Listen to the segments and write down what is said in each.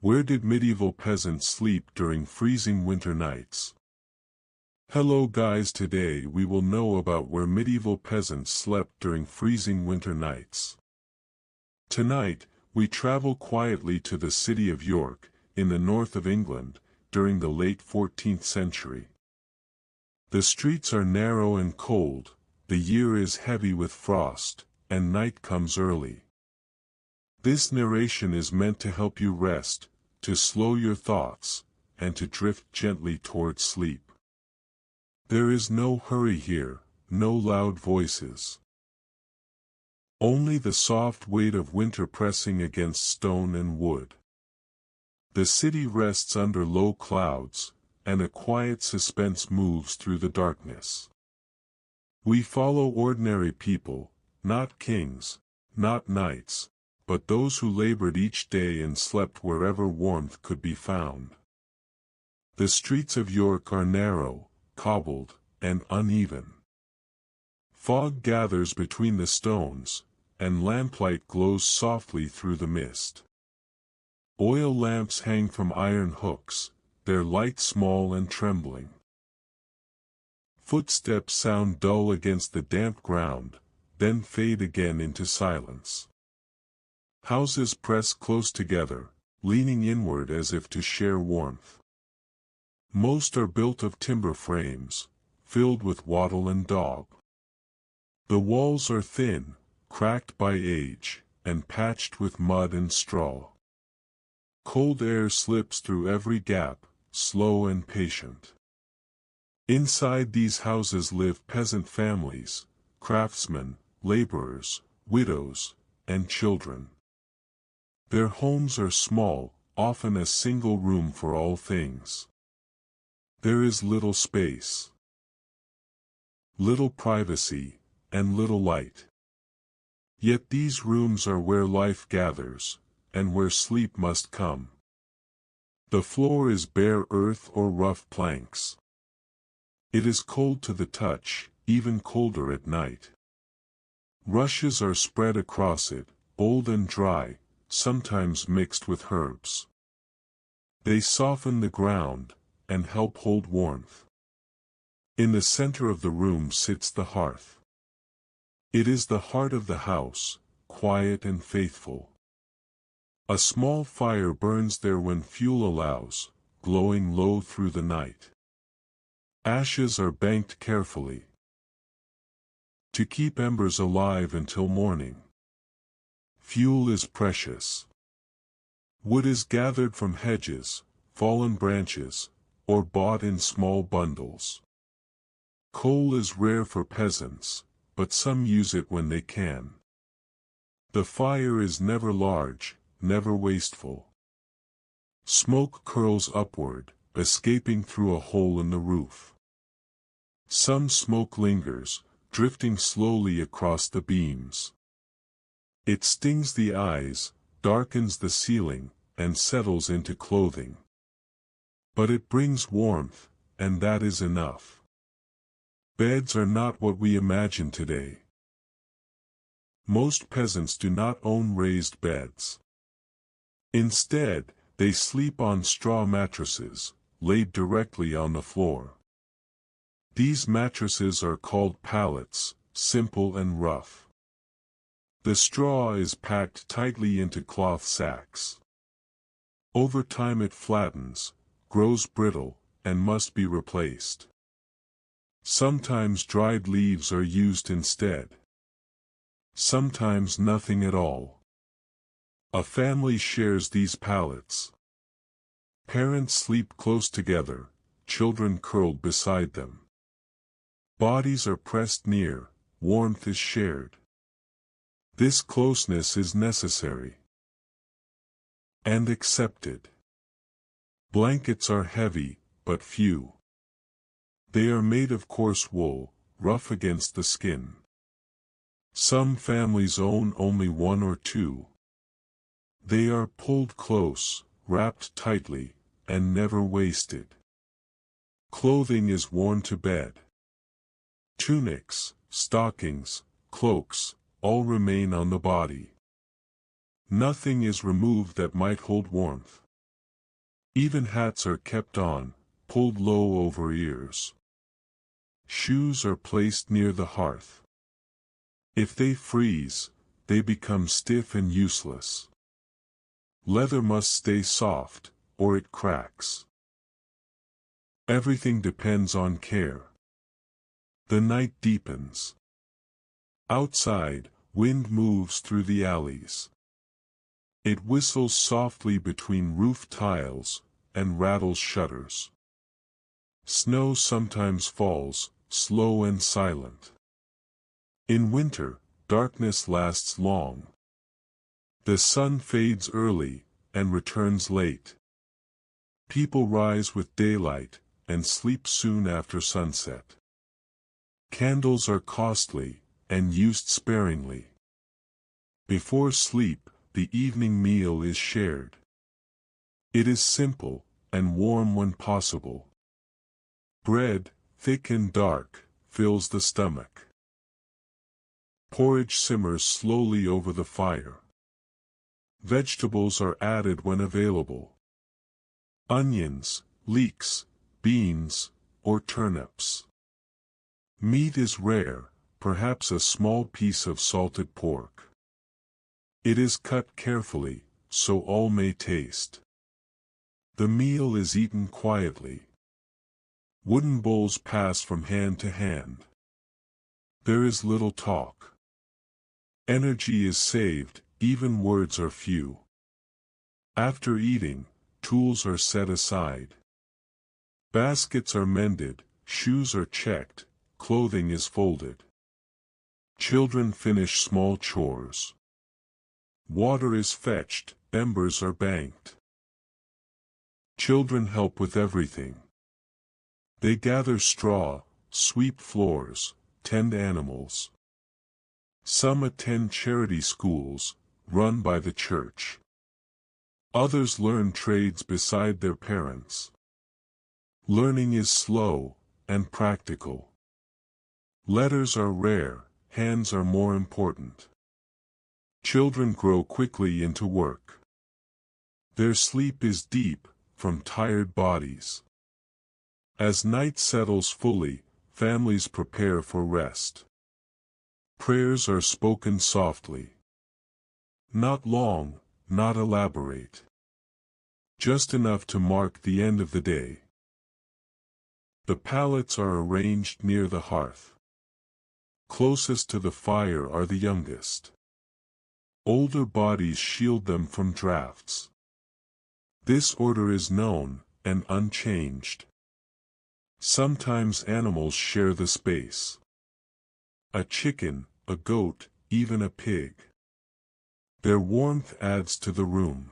Where did medieval peasants sleep during freezing winter nights? Hello guys, today we will know about where medieval peasants slept during freezing winter nights. Tonight, we travel quietly to the city of York, in the north of England, during the late 14th century. The streets are narrow and cold, the year is heavy with frost, and night comes early. This narration is meant to help you rest, to slow your thoughts, and to drift gently towards sleep. There is no hurry here, no loud voices. Only the soft weight of winter pressing against stone and wood. The city rests under low clouds, and a quiet suspense moves through the darkness. We follow ordinary people, not kings, not knights, but those who labored each day and slept wherever warmth could be found. The streets of York are narrow, cobbled, and uneven. Fog gathers between the stones, and lamplight glows softly through the mist. Oil lamps hang from iron hooks, their light small and trembling. Footsteps sound dull against the damp ground, then fade again into silence. Houses press close together, leaning inward as if to share warmth. Most are built of timber frames, filled with wattle and daub. The walls are thin, cracked by age, and patched with mud and straw. Cold air slips through every gap, slow and patient. Inside these houses live peasant families, craftsmen, laborers, widows, and children. Their homes are small, often a single room for all things. There is little space, little privacy, and little light. Yet these rooms are where life gathers, and where sleep must come. The floor is bare earth or rough planks. It is cold to the touch, even colder at night. Rushes are spread across it, old and dry, sometimes mixed with herbs. They soften the ground, and help hold warmth. In the center of the room sits the hearth. It is the heart of the house, quiet and faithful. A small fire burns there when fuel allows, glowing low through the night. Ashes are banked carefully to keep embers alive until morning. Fuel is precious. Wood is gathered from hedges, fallen branches, or bought in small bundles. Coal is rare for peasants, but some use it when they can. The fire is never large, never wasteful. Smoke curls upward, escaping through a hole in the roof. Some smoke lingers, drifting slowly across the beams. It stings the eyes, darkens the ceiling, and settles into clothing. But it brings warmth, and that is enough. Beds are not what we imagine today. Most peasants do not own raised beds. Instead, they sleep on straw mattresses, laid directly on the floor. These mattresses are called pallets, simple and rough. The straw is packed tightly into cloth sacks. Over time it flattens, grows brittle, and must be replaced. Sometimes dried leaves are used instead. Sometimes nothing at all. A family shares these pallets. Parents sleep close together, children curled beside them. Bodies are pressed near, warmth is shared. This closeness is necessary and accepted. Blankets are heavy, but few. They are made of coarse wool, rough against the skin. Some families own only one or two. They are pulled close, wrapped tightly, and never wasted. Clothing is worn to bed. Tunics, stockings, cloaks, all remain on the body. Nothing is removed that might hold warmth. Even hats are kept on, pulled low over ears. Shoes are placed near the hearth. If they freeze, they become stiff and useless. Leather must stay soft, or it cracks. Everything depends on care. The night deepens. Outside, wind moves through the alleys. It whistles softly between roof tiles, and rattles shutters. Snow sometimes falls, slow and silent. In winter, darkness lasts long. The sun fades early, and returns late. People rise with daylight, and sleep soon after sunset. Candles are costly, and used sparingly. Before sleep, the evening meal is shared. It is simple, and warm when possible. Bread, thick and dark, fills the stomach. Porridge simmers slowly over the fire. Vegetables are added when available. Onions, leeks, beans, or turnips. Meat is rare, perhaps a small piece of salted pork. It is cut carefully, so all may taste. The meal is eaten quietly. Wooden bowls pass from hand to hand. There is little talk. Energy is saved, even words are few. After eating, tools are set aside. Baskets are mended, shoes are checked, clothing is folded. Children finish small chores. Water is fetched, embers are banked. Children help with everything. They gather straw, sweep floors, tend animals. Some attend charity schools, run by the church. Others learn trades beside their parents. Learning is slow, and practical. Letters are rare, hands are more important. Children grow quickly into work. Their sleep is deep, from tired bodies. As night settles fully, families prepare for rest. Prayers are spoken softly. Not long, not elaborate. Just enough to mark the end of the day. The pallets are arranged near the hearth. Closest to the fire are the youngest. Older bodies shield them from drafts. This order is known, and unchanged. Sometimes animals share the space. A chicken, a goat, even a pig. Their warmth adds to the room.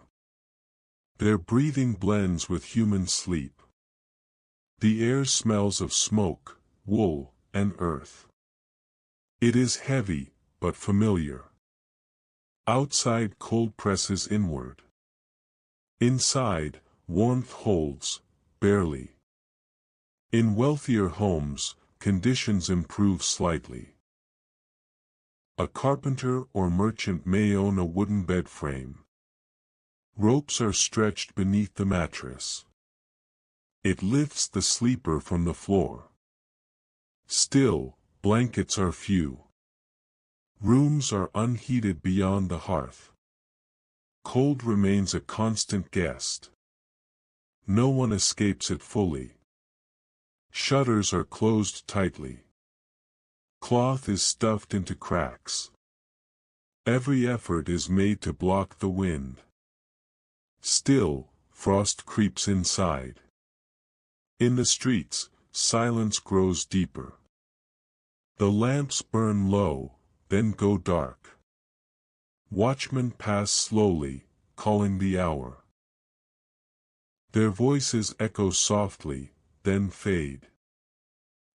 Their breathing blends with human sleep. The air smells of smoke, wool, and earth. It is heavy, but familiar. Outside cold presses inward. Inside, warmth holds, barely. In wealthier homes, conditions improve slightly. A carpenter or merchant may own a wooden bed frame. Ropes are stretched beneath the mattress. It lifts the sleeper from the floor. Still, blankets are few. Rooms are unheated beyond the hearth. Cold remains a constant guest. No one escapes it fully. Shutters are closed tightly. Cloth is stuffed into cracks. Every effort is made to block the wind. Still, frost creeps inside. In the streets, silence grows deeper. The lamps burn low, then go dark. Watchmen pass slowly, calling the hour. Their voices echo softly, then fade.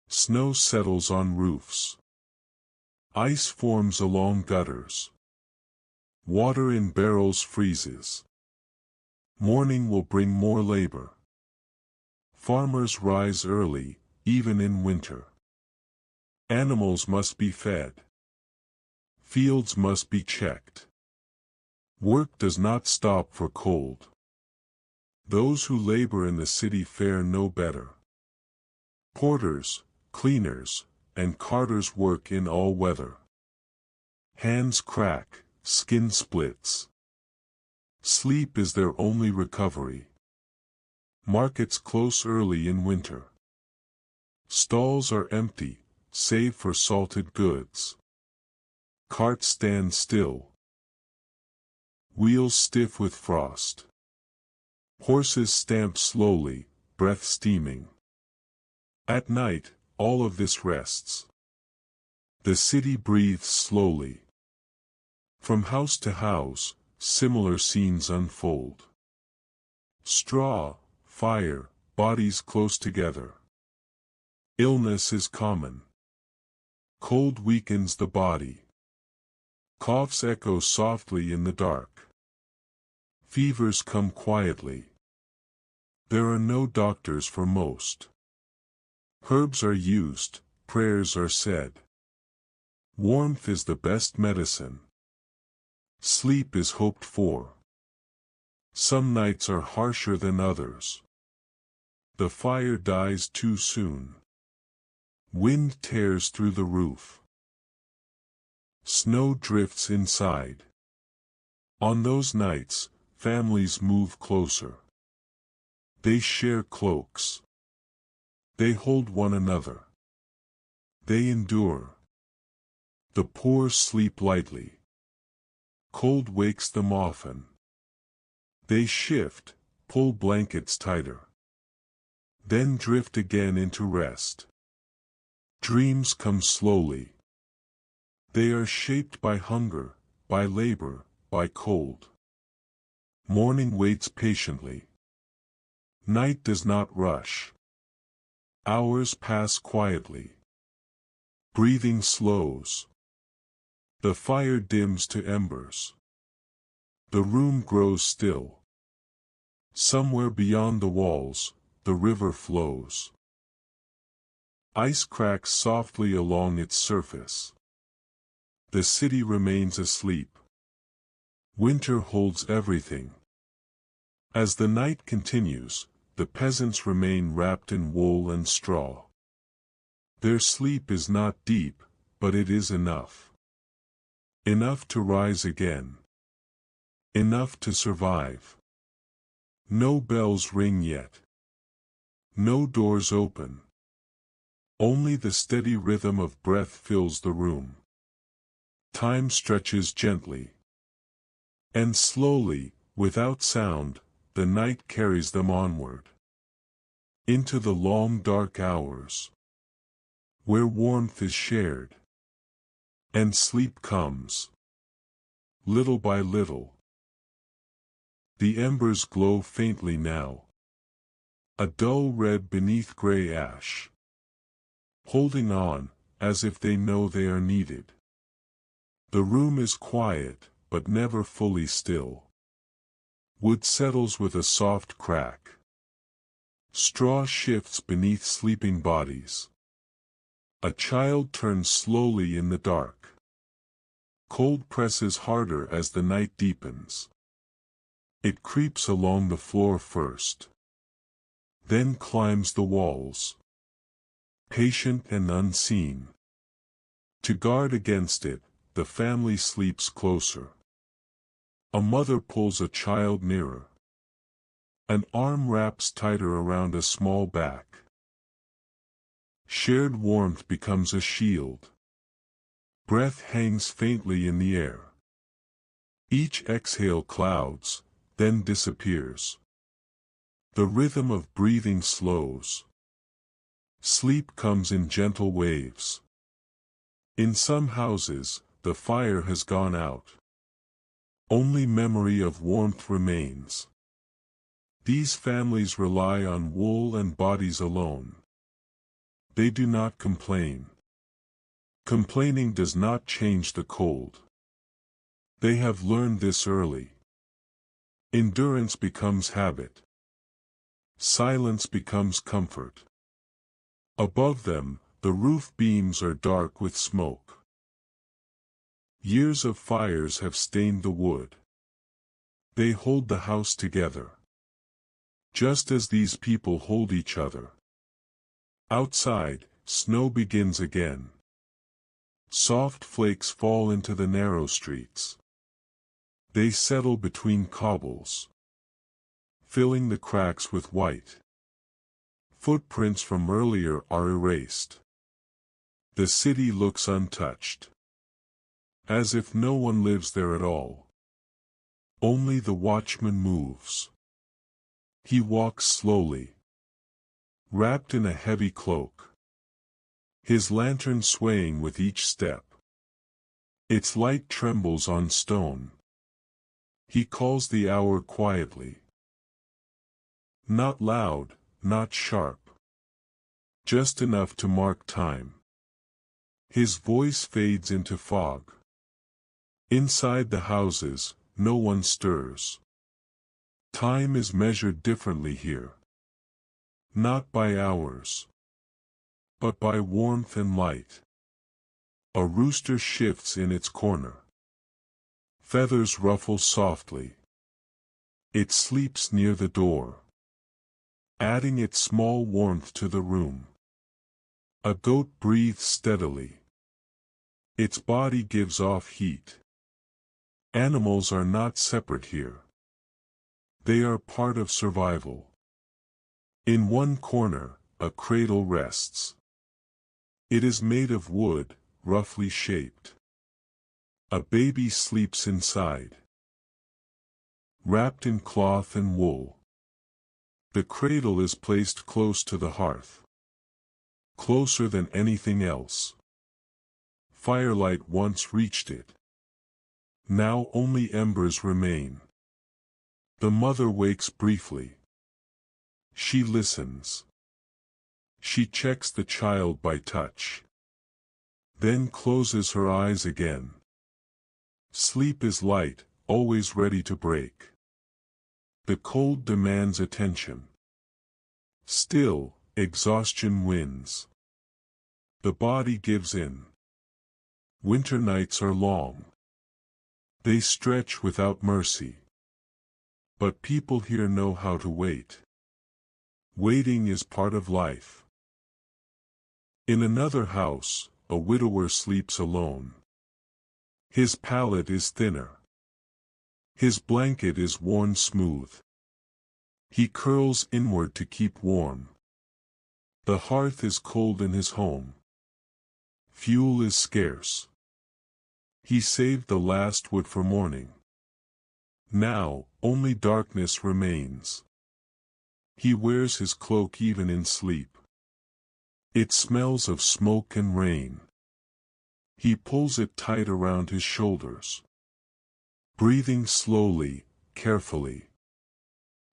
Snow settles on roofs. Ice forms along gutters. Water in barrels freezes. Morning will bring more labor. Farmers rise early, even in winter. Animals must be fed. Fields must be checked. Work does not stop for cold. Those who labor in the city fare no better. Porters, cleaners, and carters work in all weather. Hands crack, skin splits. Sleep is their only recovery. Markets close early in winter. Stalls are empty, save for salted goods. Carts stand still. Wheels stiff with frost. Horses stamp slowly, breath steaming. At night, all of this rests. The city breathes slowly. From house to house, similar scenes unfold. Straw, fire, bodies close together. Illness is common. Cold weakens the body. Coughs echo softly in the dark. Fevers come quietly. There are no doctors for most. Herbs are used, prayers are said. Warmth is the best medicine. Sleep is hoped for. Some nights are harsher than others. The fire dies too soon. Wind tears through the roof. Snow drifts inside. On those nights, families move closer. They share cloaks. They hold one another. They endure. The poor sleep lightly. Cold wakes them often. They shift, pull blankets tighter. Then drift again into rest. Dreams come slowly. They are shaped by hunger, by labor, by cold. Morning waits patiently. Night does not rush. Hours pass quietly. Breathing slows. The fire dims to embers. The room grows still. Somewhere beyond the walls, the river flows. Ice cracks softly along its surface. The city remains asleep. Winter holds everything. As the night continues, the peasants remain wrapped in wool and straw. Their sleep is not deep, but it is enough. Enough to rise again. Enough to survive. No bells ring yet. No doors open. Only the steady rhythm of breath fills the room. Time stretches gently. And slowly, without sound, the night carries them onward. Into the long dark hours. Where warmth is shared. And sleep comes. Little by little. The embers glow faintly now. A dull red beneath gray ash. Holding on, as if they know they are needed. The room is quiet, but never fully still. Wood settles with a soft crack. Straw shifts beneath sleeping bodies. A child turns slowly in the dark. Cold presses harder as the night deepens. It creeps along the floor first. Then climbs the walls. Patient and unseen. To guard against it, the family sleeps closer. A mother pulls a child nearer. An arm wraps tighter around a small back. Shared warmth becomes a shield. Breath hangs faintly in the air. Each exhale clouds, then disappears. The rhythm of breathing slows. Sleep comes in gentle waves. In some houses, the fire has gone out. Only memory of warmth remains. These families rely on wool and bodies alone. They do not complain. Complaining does not change the cold. They have learned this early. Endurance becomes habit. Silence becomes comfort. Above them, the roof beams are dark with smoke. Years of fires have stained the wood. They hold the house together. just as these people hold each other. Outside, snow begins again. Soft flakes fall into the narrow streets. They settle between cobbles, filling the cracks with white. Footprints from earlier are erased. The city looks untouched, as if no one lives there at all. Only the watchman moves. He walks slowly, wrapped in a heavy cloak, his lantern swaying with each step. Its light trembles on stone. He calls the hour quietly. Not loud, not sharp. Just enough to mark time. His voice fades into fog. Inside the houses, no one stirs. Time is measured differently here. Not by hours, but by warmth and light. A rooster shifts in its corner. Feathers ruffle softly. It sleeps near the door, adding its small warmth to the room. A goat breathes steadily. Its body gives off heat. Animals are not separate here. They are part of survival. In one corner, a cradle rests. It is made of wood, roughly shaped. A baby sleeps inside, wrapped in cloth and wool. The cradle is placed close to the hearth, closer than anything else. Firelight once reached it. Now only embers remain. The mother wakes briefly. She listens. She checks the child by touch, then closes her eyes again. Sleep is light, always ready to break. The cold demands attention. Still, exhaustion wins. The body gives in. Winter nights are long. They stretch without mercy. But people here know how to wait. Waiting is part of life. In another house, a widower sleeps alone. His pallet is thinner. His blanket is worn smooth. He curls inward to keep warm. The hearth is cold in his home. Fuel is scarce. He saved the last wood for morning. Now, only darkness remains. He wears his cloak even in sleep. It smells of smoke and rain. He pulls it tight around his shoulders, breathing slowly, carefully.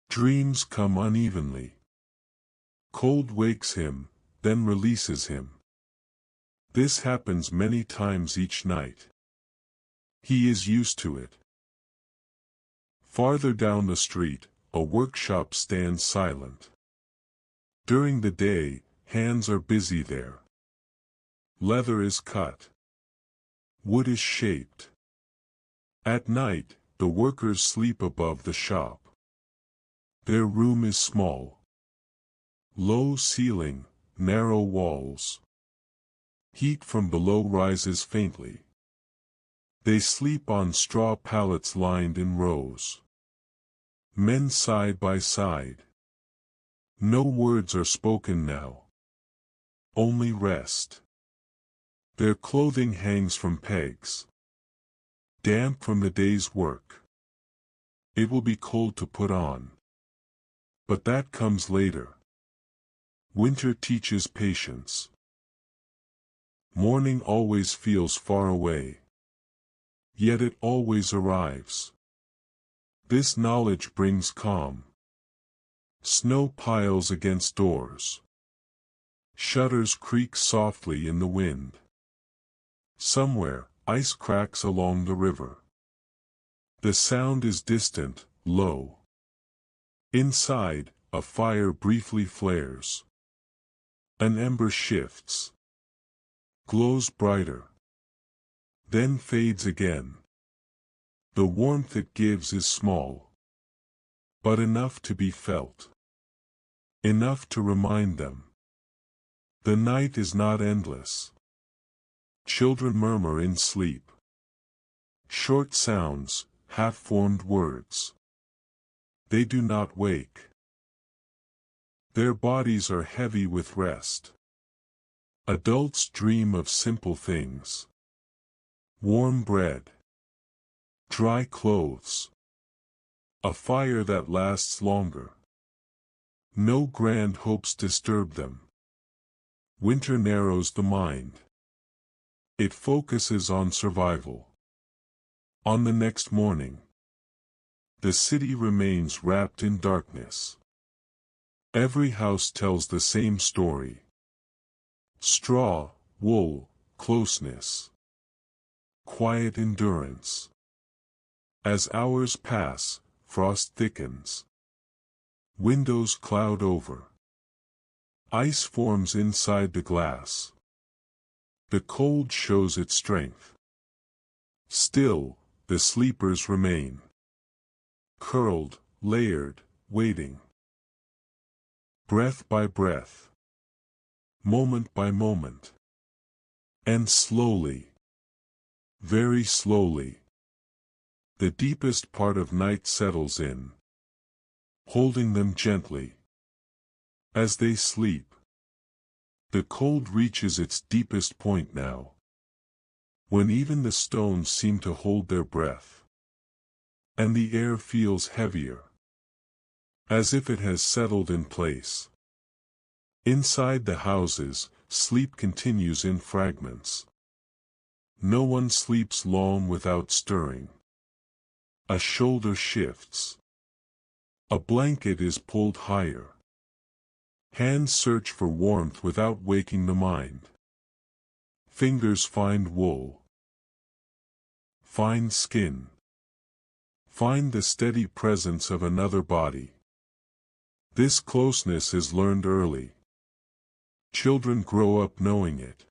Dreams come unevenly. Cold wakes him, then releases him. This happens many times each night. He is used to it. Farther down the street, a workshop stands silent. During the day, hands are busy there. Leather is cut. Wood is shaped. At night, the workers sleep above the shop. Their room is small. Low ceiling, narrow walls. Heat from below rises faintly. They sleep on straw pallets lined in rows. Men side by side. No words are spoken now. Only rest. Their clothing hangs from pegs, damp from the day's work. It will be cold to put on. But that comes later. Winter teaches patience. Morning always feels far away. Yet it always arrives. This knowledge brings calm. Snow piles against doors. Shutters creak softly in the wind. Somewhere, ice cracks along the river. The sound is distant, low. Inside, a fire briefly flares. An ember shifts. Glows brighter. Then fades again. The warmth it gives is small, but enough to be felt. enough to remind them. The night is not endless. Children murmur in sleep. Short sounds, half-formed words. They do not wake. Their bodies are heavy with rest. Adults dream of simple things. Warm bread. Dry clothes. A fire that lasts longer. No grand hopes disturb them. Winter narrows the mind. It focuses on survival. On the next morning, the city remains wrapped in darkness. Every house tells the same story. Straw, wool, closeness. Quiet endurance. As hours pass, frost thickens. Windows cloud over. Ice forms inside the glass. The cold shows its strength. Still, the sleepers remain. Curled, layered, waiting. Breath by breath. Moment by moment. And slowly, very slowly, the deepest part of night settles in, holding them gently. As they sleep, the cold reaches its deepest point now, when even the stones seem to hold their breath, and the air feels heavier, as if it has settled in place. Inside the houses, sleep continues in fragments. No one sleeps long without stirring. A shoulder shifts. A blanket is pulled higher. Hands search for warmth without waking the mind. Fingers find wool. Find skin. Find the steady presence of another body. This closeness is learned early. Children grow up knowing it.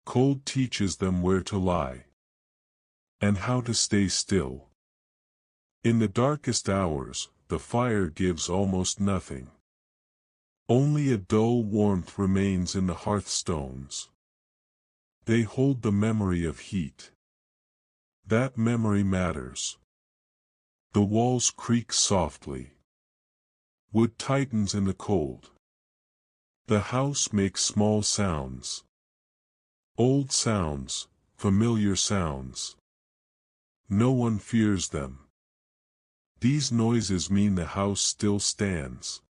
Cold teaches them where to lie. And how to stay still. In the darkest hours, the fire gives almost nothing. Only a dull warmth remains in the hearthstones. They hold the memory of heat. That memory matters. The walls creak softly. Wood tightens in the cold. The house makes small sounds. Old sounds, familiar sounds. No one fears them. These noises mean the house still stands.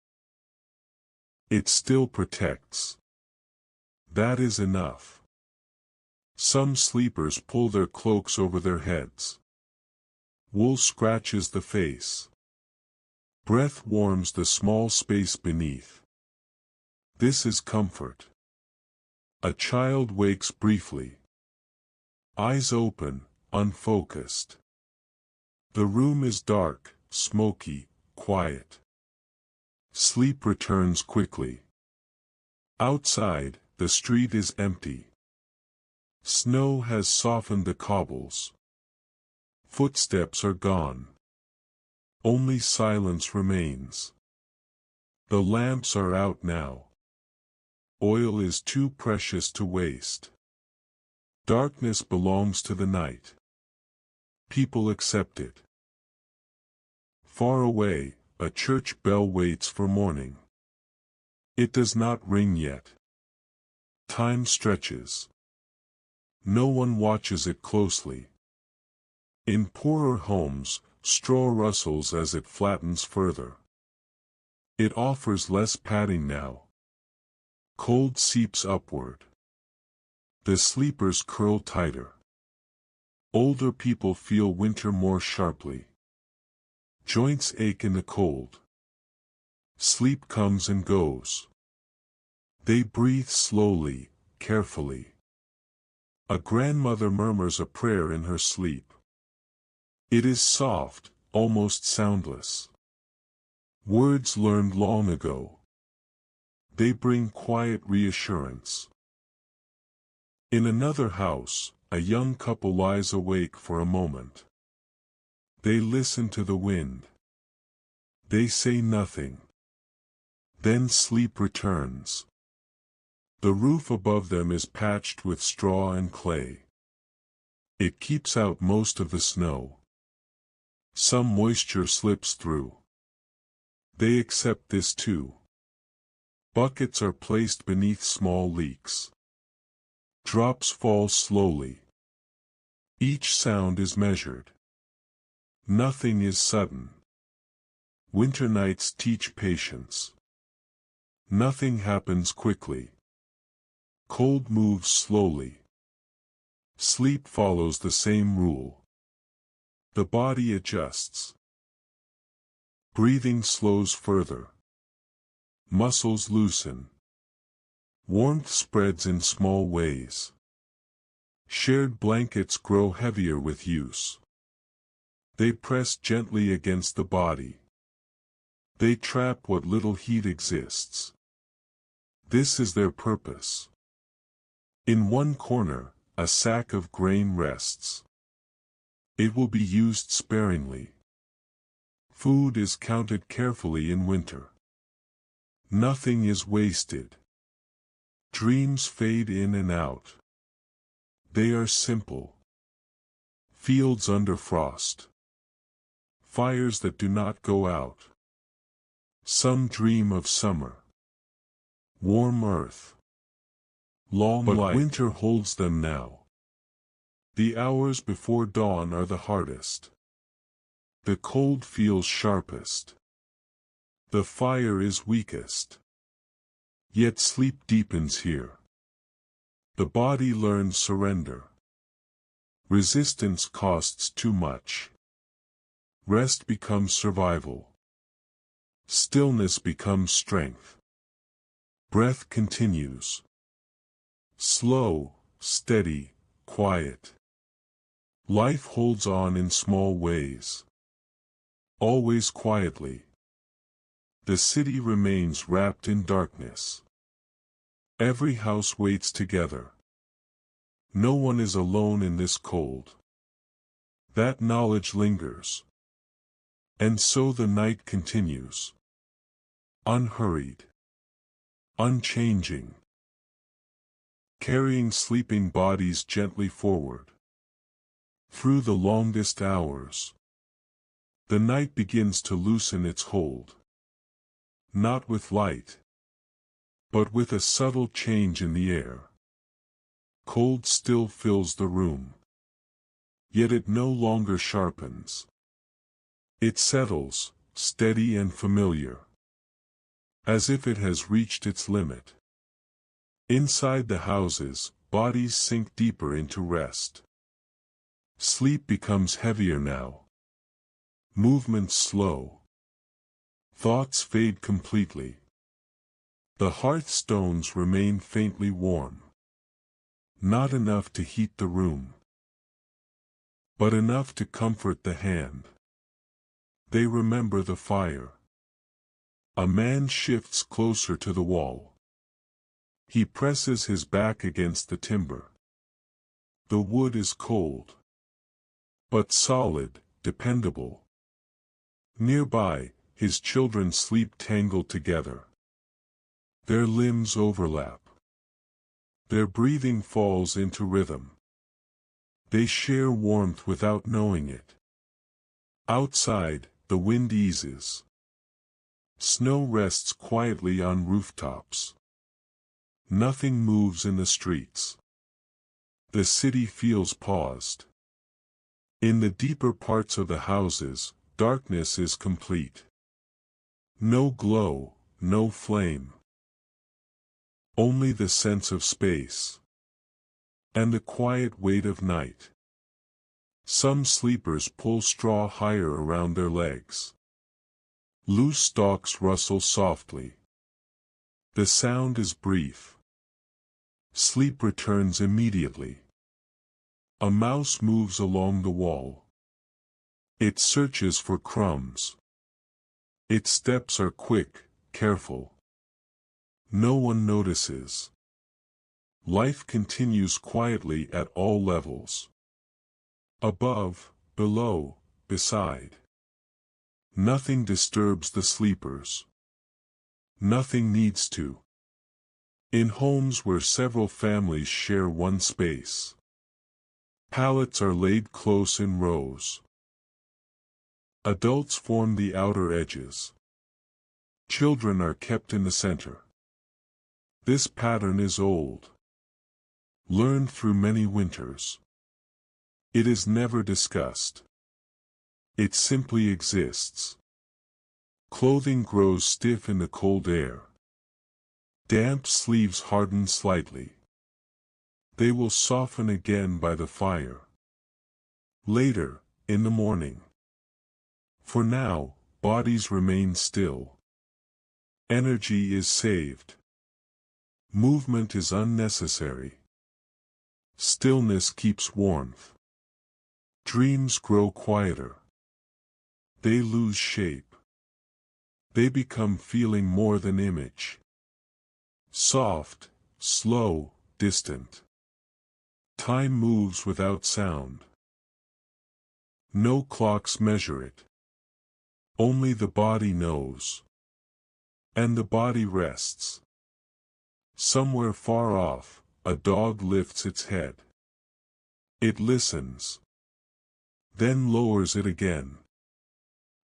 It still protects. That is enough. Some sleepers pull their cloaks over their heads. Wool scratches the face. Breath warms the small space beneath. This is comfort. A child wakes briefly. Eyes open, unfocused. The room is dark, smoky, quiet. Sleep returns quickly. Outside, the street is empty. Snow has softened the cobbles. Footsteps are gone. Only silence remains. The lamps are out now. Oil is too precious to waste. Darkness belongs to the night. People accept it. Far away, a church bell waits for morning. It does not ring yet. Time stretches. No one watches it closely. In poorer homes, straw rustles as it flattens further. It offers less padding now. Cold seeps upward. The sleepers curl tighter. Older people feel winter more sharply. Joints ache in the cold. Sleep comes and goes. They breathe slowly, carefully. A grandmother murmurs a prayer in her sleep. It is soft, almost soundless. Words learned long ago. They bring quiet reassurance. In another house, a young couple lies awake for a moment. They listen to the wind. They say nothing. Then sleep returns. The roof above them is patched with straw and clay. It keeps out most of the snow. Some moisture slips through. They accept this too. Buckets are placed beneath small leaks. Drops fall slowly. Each sound is measured. Nothing is sudden. Winter nights teach patience. Nothing happens quickly. Cold moves slowly. Sleep follows the same rule. The body adjusts. Breathing slows further. Muscles loosen. Warmth spreads in small ways. Shared blankets grow heavier with use. They press gently against the body. They trap what little heat exists. This is their purpose. In one corner, a sack of grain rests. It will be used sparingly. Food is counted carefully in winter. Nothing is wasted. Dreams fade in and out. They are simple. Fields under frost. Fires that do not go out. Some dream of summer. Warm earth. Long light. But winter holds them now. The hours before dawn are the hardest. The cold feels sharpest. The fire is weakest. Yet sleep deepens here. The body learns surrender. Resistance costs too much. Rest becomes survival. Stillness becomes strength. Breath continues. Slow, steady, quiet. Life holds on in small ways. Always quietly. The city remains wrapped in darkness. Every house waits together. No one is alone in this cold. That knowledge lingers. And so the night continues. Unhurried. Unchanging. Carrying sleeping bodies gently forward. Through the longest hours. The night begins to loosen its hold. Not with light, but with a subtle change in the air. Cold still fills the room. Yet it no longer sharpens. It settles, steady and familiar. As if it has reached its limit. Inside the houses, bodies sink deeper into rest. Sleep becomes heavier now. Movements slow. Thoughts fade completely. The hearthstones remain faintly warm. Not enough to heat the room, but enough to comfort the hand. They remember the fire. A man shifts closer to the wall. He presses his back against the timber. The wood is cold, but solid, dependable. Nearby, his children sleep tangled together. Their limbs overlap. Their breathing falls into rhythm. They share warmth without knowing it. Outside, the wind eases. Snow rests quietly on rooftops. Nothing moves in the streets. The city feels paused. In the deeper parts of the houses, darkness is complete. No glow, no flame. Only the sense of space. And the quiet weight of night. Some sleepers pull straw higher around their legs. Loose stalks rustle softly. The sound is brief. Sleep returns immediately. A mouse moves along the wall. It searches for crumbs. Its steps are quick, careful. No one notices. Life continues quietly at all levels. Above, below, beside. Nothing disturbs the sleepers. Nothing needs to. In homes where several families share one space, pallets are laid close in rows. Adults form the outer edges. Children are kept in the center. This pattern is old, learned through many winters. It is never discussed. It simply exists. Clothing grows stiff in the cold air. Damp sleeves harden slightly. They will soften again by the fire. Later, in the morning. For now, bodies remain still. Energy is saved. Movement is unnecessary. Stillness keeps warmth. Dreams grow quieter. They lose shape. They become feeling more than image. Soft, slow, distant. Time moves without sound. No clocks measure it. Only the body knows. And the body rests. Somewhere far off, a dog lifts its head. It listens. Then lowers it again.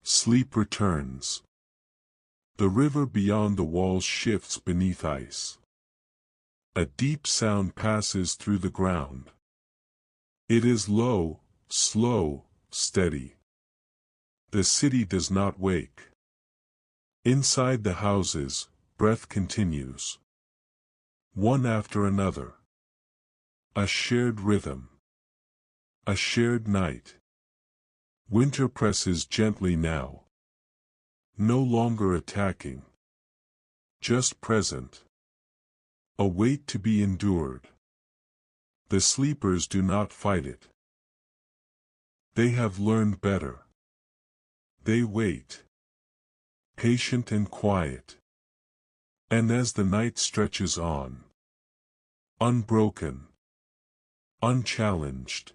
Sleep returns. The river beyond the walls shifts beneath ice. A deep sound passes through the ground. It is low, slow, steady. The city does not wake. Inside the houses, breath continues. One after another. A shared rhythm. A shared night. Winter presses gently now. No longer attacking. Just present. A weight to be endured. The sleepers do not fight it. They have learned better. They wait. Patient and quiet. And as the night stretches on, unbroken, unchallenged,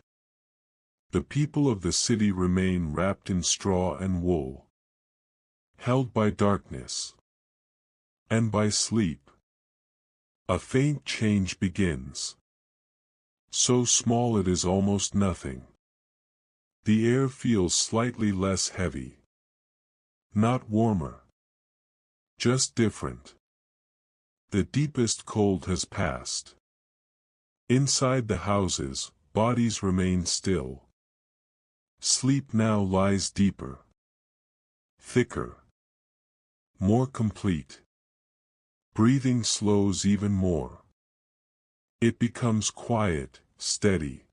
the people of the city remain wrapped in straw and wool, held by darkness, and by sleep. A faint change begins. So small it is almost nothing. The air feels slightly less heavy. Not warmer. Just different. The deepest cold has passed. Inside the houses, bodies remain still. Sleep now lies deeper. Thicker. More complete. Breathing slows even more. It becomes quiet, steady.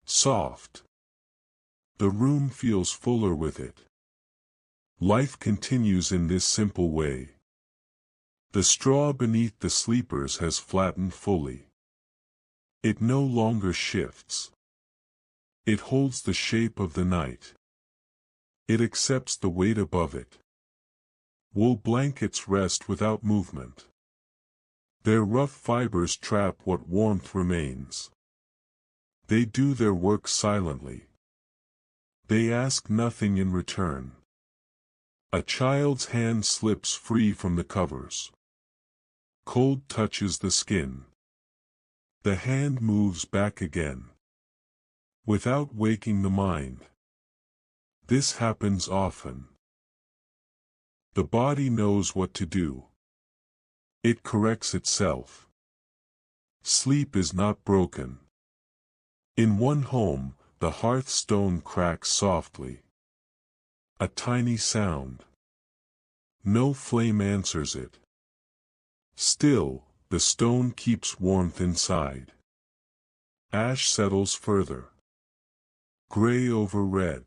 Soft. The room feels fuller with it. Life continues in this simple way. The straw beneath the sleepers has flattened fully. It no longer shifts. It holds the shape of the night. It accepts the weight above it. Wool blankets rest without movement. Their rough fibers trap what warmth remains. They do their work silently. They ask nothing in return. A child's hand slips free from the covers. Cold touches the skin. The hand moves back again. Without waking the mind. This happens often. The body knows what to do. It corrects itself. Sleep is not broken. In one home, the hearthstone cracks softly. A tiny sound. No flame answers it. Still, the stone keeps warmth inside. Ash settles further. Gray over red.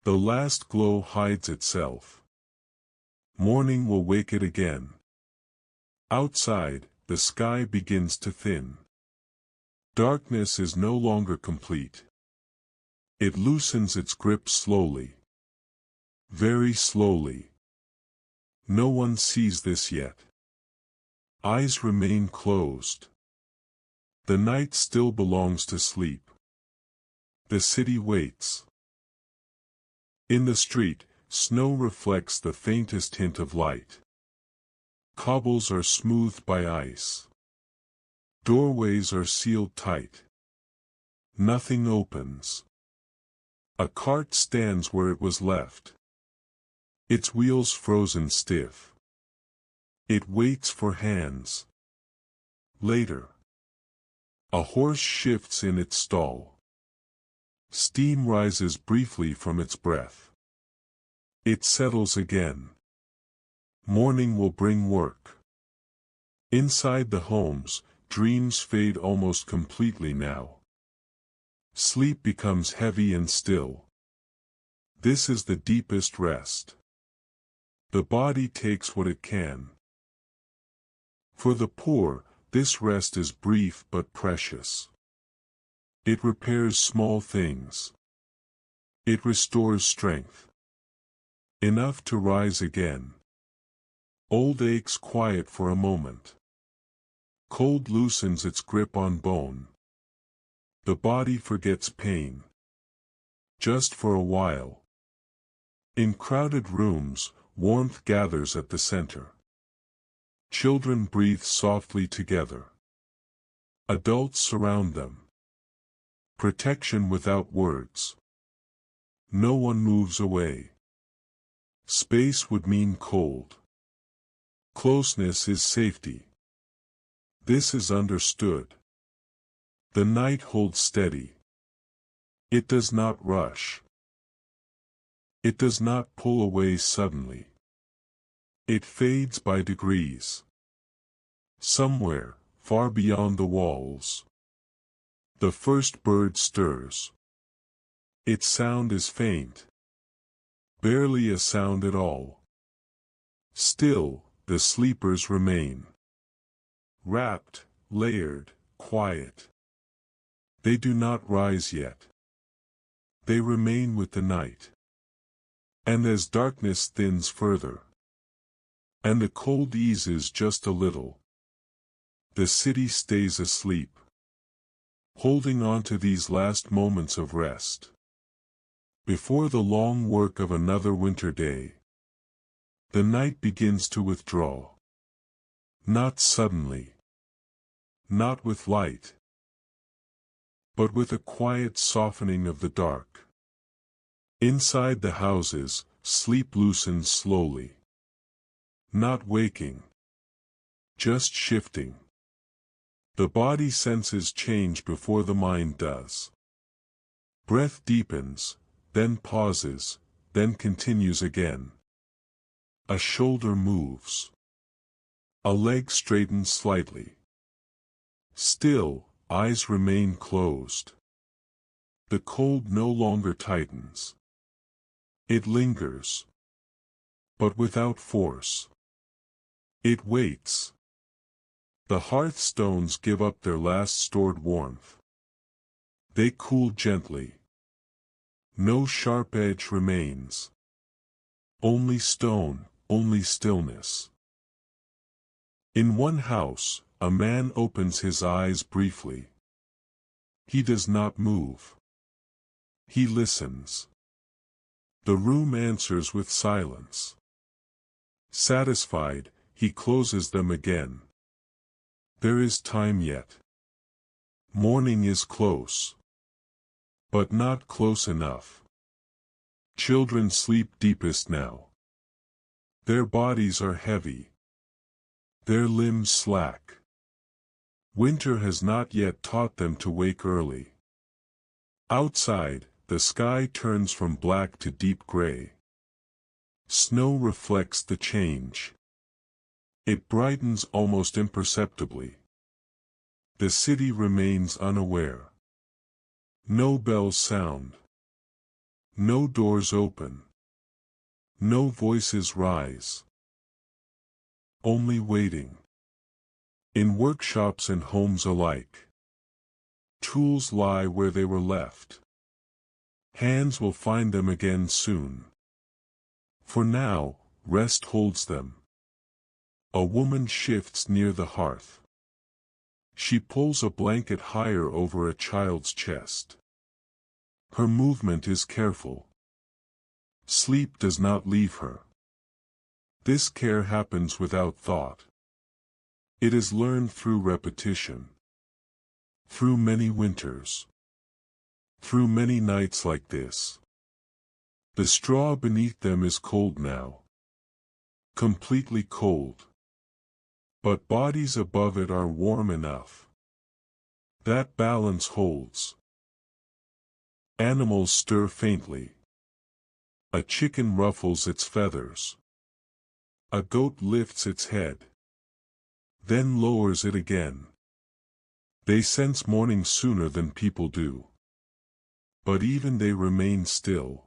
The last glow hides itself. Morning will wake it again. Outside, the sky begins to thin. Darkness is no longer complete. It loosens its grip slowly. Very slowly. No one sees this yet. Eyes remain closed. The night still belongs to sleep. The city waits. In the street, Snow reflects the faintest hint of light. Cobbles are smoothed by ice. Doorways are sealed tight. Nothing opens. A cart stands where it was left. Its wheels frozen stiff. It waits for hands. Later. A horse shifts in its stall. Steam rises briefly from its breath. It settles again. Morning will bring work. Inside the homes, dreams fade almost completely now. Sleep becomes heavy and still. This is the deepest rest. The body takes what it can. For the poor, this rest is brief but precious. It repairs small things. It restores strength. Enough to rise again. Old aches quiet for a moment. Cold loosens its grip on bone. The body forgets pain. Just for a while. In crowded rooms, warmth gathers at the center. Children breathe softly together. Adults surround them. Protection without words. No one moves away. Space would mean cold. Closeness is safety. This is understood. The night holds steady. It does not rush. It does not pull away suddenly. It fades by degrees. Somewhere, far beyond the walls, the first bird stirs. Its sound is faint. Barely a sound at all. Still, the sleepers remain. Wrapped, layered, quiet. They do not rise yet. They remain with the night. And as darkness thins further, and the cold eases just a little, the city stays asleep, holding on to these last moments of rest. Before the long work of another winter day, the night begins to withdraw. Not suddenly. Not with light. But with a quiet softening of the dark. Inside the houses, sleep loosens slowly. Not waking. Just shifting. The body senses change before the mind does. Breath deepens, then pauses, then continues again. A shoulder moves. A leg straightens slightly. Still, eyes remain closed. The cold no longer tightens. It lingers. But without force. It waits. The hearthstones give up their last stored warmth. They cool gently. No sharp edge remains. Only stone, only stillness. In one house, a man opens his eyes briefly. He does not move. He listens. The room answers with silence. Satisfied, he closes them again. There is time yet. Morning is close. But not close enough. Children sleep deepest now. Their bodies are heavy. Their limbs slack. Winter has not yet taught them to wake early. Outside, the sky turns from black to deep gray. Snow reflects the change. It brightens almost imperceptibly. The city remains unaware. No bells sound. No doors open. No voices rise. Only waiting. In workshops and homes alike. Tools lie where they were left. Hands will find them again soon. For now, rest holds them. A woman shifts near the hearth. She pulls a blanket higher over a child's chest. Her movement is careful. Sleep does not leave her. This care happens without thought. It is learned through repetition. Through many winters. Through many nights like this. The straw beneath them is cold now. Completely cold. But bodies above it are warm enough. That balance holds. Animals stir faintly. A chicken ruffles its feathers. A goat lifts its head. Then lowers it again. They sense morning sooner than people do. But even they remain still.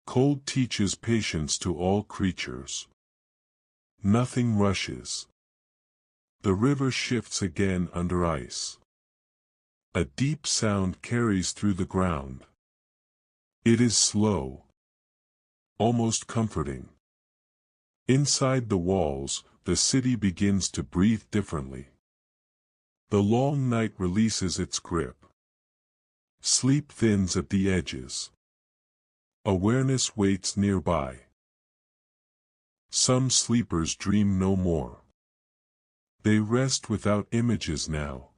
Cold teaches patience to all creatures. Nothing rushes. The river shifts again under ice. A deep sound carries through the ground. It is slow. Almost comforting. Inside the walls, the city begins to breathe differently. The long night releases its grip. Sleep thins at the edges. Awareness waits nearby. Some sleepers dream no more. They rest without images now.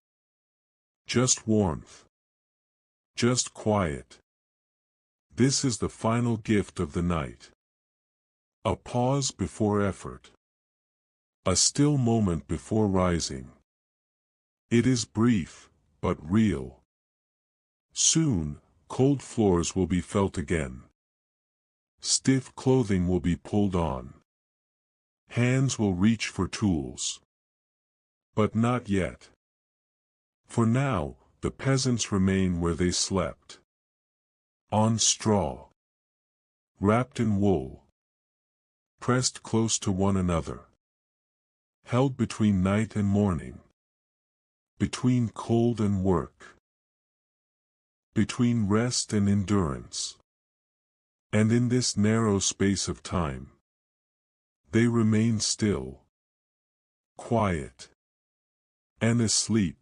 Just warmth. Just quiet. This is the final gift of the night. A pause before effort. A still moment before rising. It is brief, but real. Soon, cold floors will be felt again. Stiff clothing will be pulled on. Hands will reach for tools. But not yet. For now, the peasants remain where they slept. On straw. Wrapped in wool. Pressed close to one another. Held between night and morning. Between cold and work. Between rest and endurance. And in this narrow space of time, they remain still. Quiet. And asleep.